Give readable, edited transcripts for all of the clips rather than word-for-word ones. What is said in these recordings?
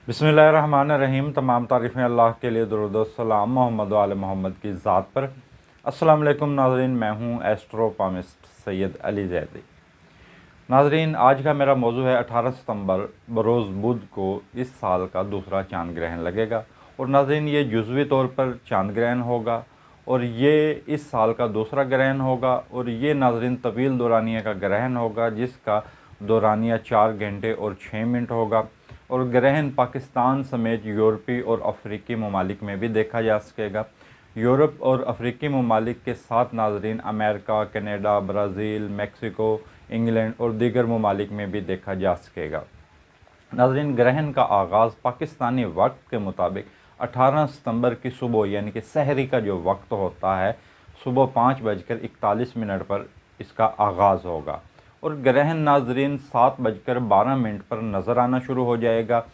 बिस्मिल्लाहिर्रहमानिर्रहीम। तमाम तारीफ़ें अल्लाह के लिए, दुरूद व सलाम मोहम्मद व आले मोहम्मद की ज़ात पर। अस्सलाम वालेकुम नाज़रीन, मैं हूँ एस्ट्रोपामिस्ट सैयद अली ज़ैदी। नाज़रीन, आज का मेरा मौजू है 18 सितंबर बरोज़ बुध को इस साल का दूसरा चांद ग्रहण लगेगा। और नाज़रीन, ये जुज़वी तौर पर चांद ग्रहण होगा और ये इस साल का दूसरा ग्रहण होगा। और ये नाज़रीन तवील दौरानिया का ग्रहण होगा, जिसका दौरानिया 4 घंटे और 6 मिनट होगा। और ग्रहण पाकिस्तान समेत यूरोपीय और अफ्रीकी ममालिक में भी देखा जा सकेगा। यूरोप और अफ्रीकी ममालिक के साथ नाज़रीन America, Canada, Brazil, Mexico, England और दीगर ममालिक में भी देखा जा सकेगा। नाज़रीन, ग्रहण का आगाज़ पाकिस्तानी वक्त के मुताबिक 18 सितंबर की सुबह यानी कि सहरी का जो वक्त होता है, सुबह 5:41 पर इसका आगाज़ होगा। और ग्रहण नाज़रीन 7:12 पर नज़र आना शुरू हो जाएगा।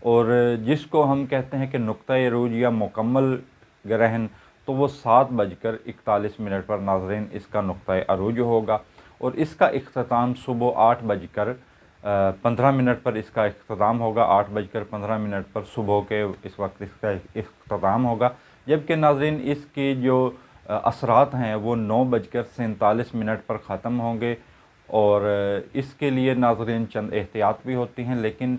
और जिसको हम कहते हैं कि नुक्ता अरूज या मुकम्मल ग्रहण, तो वो 7:41 पर नाज़रीन इसका नुक्ता अरूज होगा। और इसका इख्तिताम सुबह 8:15 पर इसका इख्तिताम होगा। 8:15 पर सुबह के इस वक्त इसका इख्तिताम होगा। जबकि नाज़रीन इसकी जो असरात हैं वो 9:47 पर ख़त्म होंगे। और इसके लिए नाज़रीन चंद एहतियात भी होती हैं, लेकिन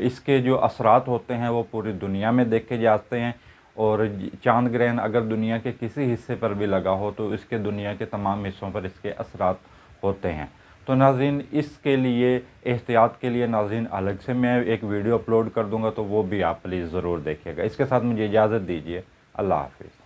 इसके जो असरात होते हैं वो पूरी दुनिया में देखे जाते हैं। और चांद ग्रहण अगर दुनिया के किसी हिस्से पर भी लगा हो तो इसके दुनिया के तमाम हिस्सों पर इसके असरात होते हैं। तो नाज़रीन इसके लिए एहतियात के लिए नाज़रीन अलग से मैं एक वीडियो अपलोड कर दूंगा, तो वो भी आप प्लीज़ ज़रूर देखिएगा। इसके साथ मुझे इजाज़त दीजिए। अल्लाह हाफ़िज़।